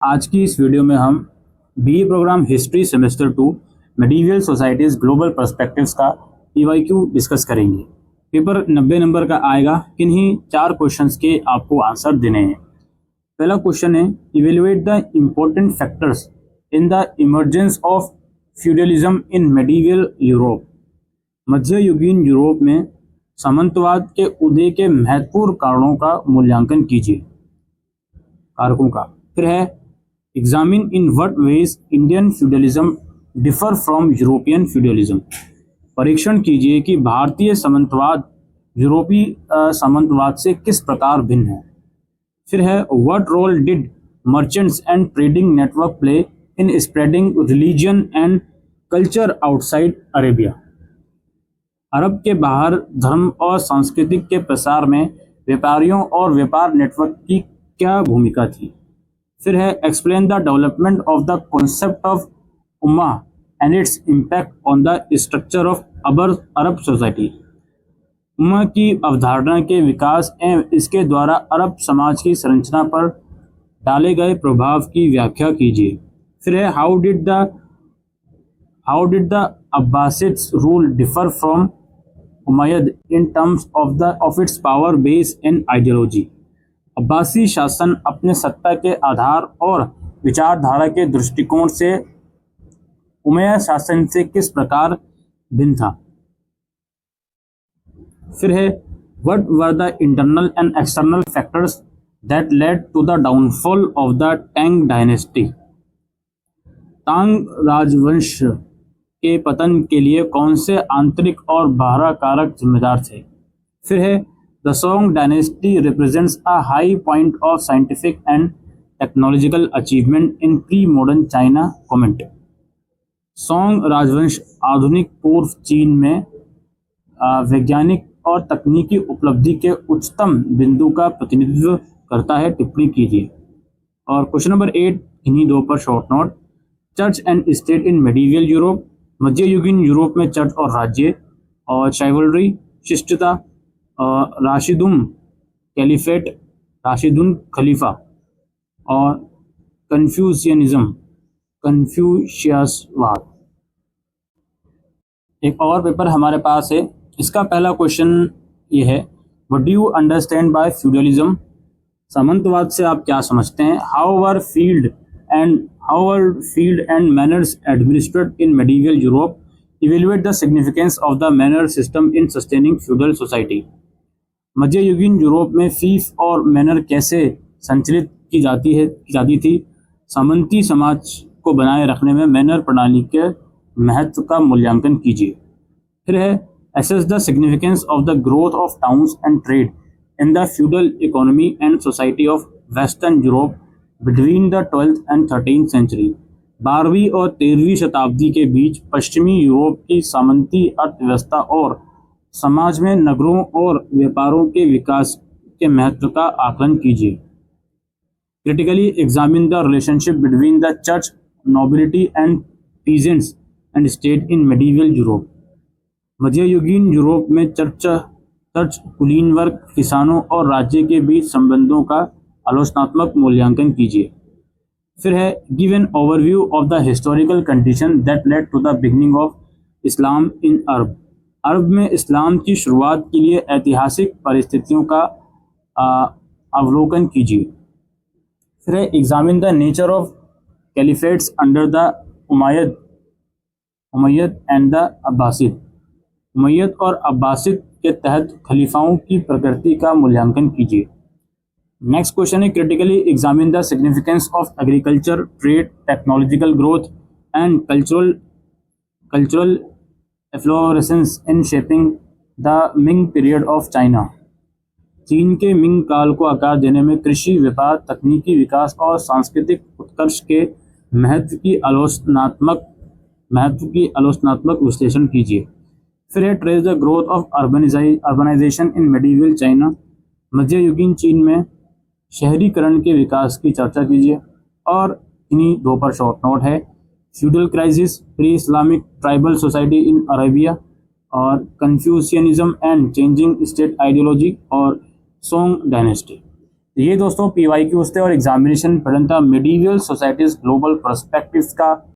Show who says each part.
Speaker 1: आज की इस वीडियो में हम BA program history semester 2 medieval societies global perspectives का पीवाईक्यू डिस्कस करेंगे। पेपर 90 नंबर का आएगा। किन्हीं 4 क्वेश्चंस के आपको आंसर देने हैं। पहला क्वेश्चन है, evaluate the important factors in the emergence of feudalism in medieval Europe. मध्ययुगीन यूरोप में सामंतवाद के उदय के महत्वपूर्ण कारणों का मूल्यांकन कीजिए। कारकों का। फिर है, examine in what ways Indian feudalism differ from European feudalism. परीक्षण कीजिए कि भारतीय सामंतवाद यूरोपीय सामंतवाद से किस प्रकार भिन्न है। फिर है, what role did merchants and trading network play in spreading religion and culture outside Arabia. अरब के बाहर धर्म और सांस्कृतिक के प्रसार में व्यापारियों और व्यापार नेटवर्क की क्या भूमिका थी। फिर है, explain the development of the concept of ummah and its impact on the structure of Arab society. उम्मा की अवधारणा के विकास एवं इसके द्वारा अरब समाज की संरचना पर डाले गए प्रभाव की व्याख्या कीजिए। फिर है, how did the Abbasids rule differ from Umayyad in terms of its power base and ideology. अब्बासी शासन अपने सत्ता के आधार और विचारधारा के दृष्टिकोण से उमय्या शासन से किस प्रकार भिन्न था। फिर है, what were the internal and external factors that led to the downfall of the Tang dynasty. Tang राजवंश के पतन के लिए कौन से आंतरिक और बाहरी कारक जिम्मेदार थे। फिर है, the song dynasty represents a high point of scientific and technological achievement in pre modern China. Comment. Song राजवंश आधुनिक पूर्व चीन में वैज्ञानिक और तकनीकी उपलब्धि के उच्चतम बिंदु का प्रतिनिधित्व करता है। टिप्पणी कीजिए। और क्वेश्चन नंबर 8 इन्हीं 2 पर short note. Church and state in medieval Europe. मध्ययुगीन यूरोप में चर्च और राज्य और चाइवलरी शिष्टता, राशिदुम कैलिफेट, राशिदुन खलीफा और कन्फ्यूशियसवाद। एक और पेपर हमारे पास है। इसका पहला क्वेश्चन ये है, what do you understand by feudalism. सामंतवाद से आप क्या समझते हैं। How were field and manors administered in medieval Europe. Evaluate the significance of the manor system in sustaining feudal society. मध्ययुगीन यूरोप में फीस और मैनर कैसे संचालित की जाती थी। सामंती समाज को बनाए रखने में मैनर प्रणाली के महत्व का मूल्यांकन कीजिए। फिर है, assess the significance of the growth of towns and trade in the feudal economy and society of Western Europe between the 12th and 13th century। 12वीं और 13वीं शताब्दी के बीच पश्चिमी यूरोप की सामंती अर्थव्यवस्था और समाज में नगरों और व्यापारों के विकास के महत्व का आकलन कीजिए। Critically examine the relationship between the church, nobility and peasants and state in medieval Europe. मध्ययुगीन यूरोप में चर्च कुलीन वर्ग, किसानों और राज्य के बीच संबंधों का आलोचनात्मक मूल्यांकन कीजिए। फिर है, give an overview of the historical condition that led to the beginning of Islam in Arab. अरब में इस्लाम की शुरुआत के लिए ऐतिहासिक परिस्थितियों का अवलोकन कीजिए। फिर है, examine the nature of caliphates under the Umayyad and the Abbasid. Umayyad और अब्बासिद के तहत खलीफाओं की प्रकृति का मूल्यांकन कीजिए। नेक्स्ट क्वेश्चन है, critically examine the significance of agriculture, trade, technological growth and cultural efflorescence in shaping the Ming period of China. चीन के मिंग काल को आकार देने में कृषि, व्यापार, तकनीकी विकास और सांस्कृतिक उत्कर्ष के महत्व की आलोचनात्मक विश्लेषण कीजिए। फिर है, trace the growth of urbanisation in medieval China. मध्ययुगीन चीन में शहरीकरण के विकास की चर्चा कीजिए। और इन्हीं 2 पर शॉर्ट नोट है, feudal crisis, pre Islamic tribal society in Arabia और Confucianism and changing state ideology और सोंग डायनेस्टी। ये दोस्तों PYQs थे और एग्जामिनेशन पैटर्न था मिडीवियल सोसाइटीज ग्लोबल पर्सपेक्टिव्स का।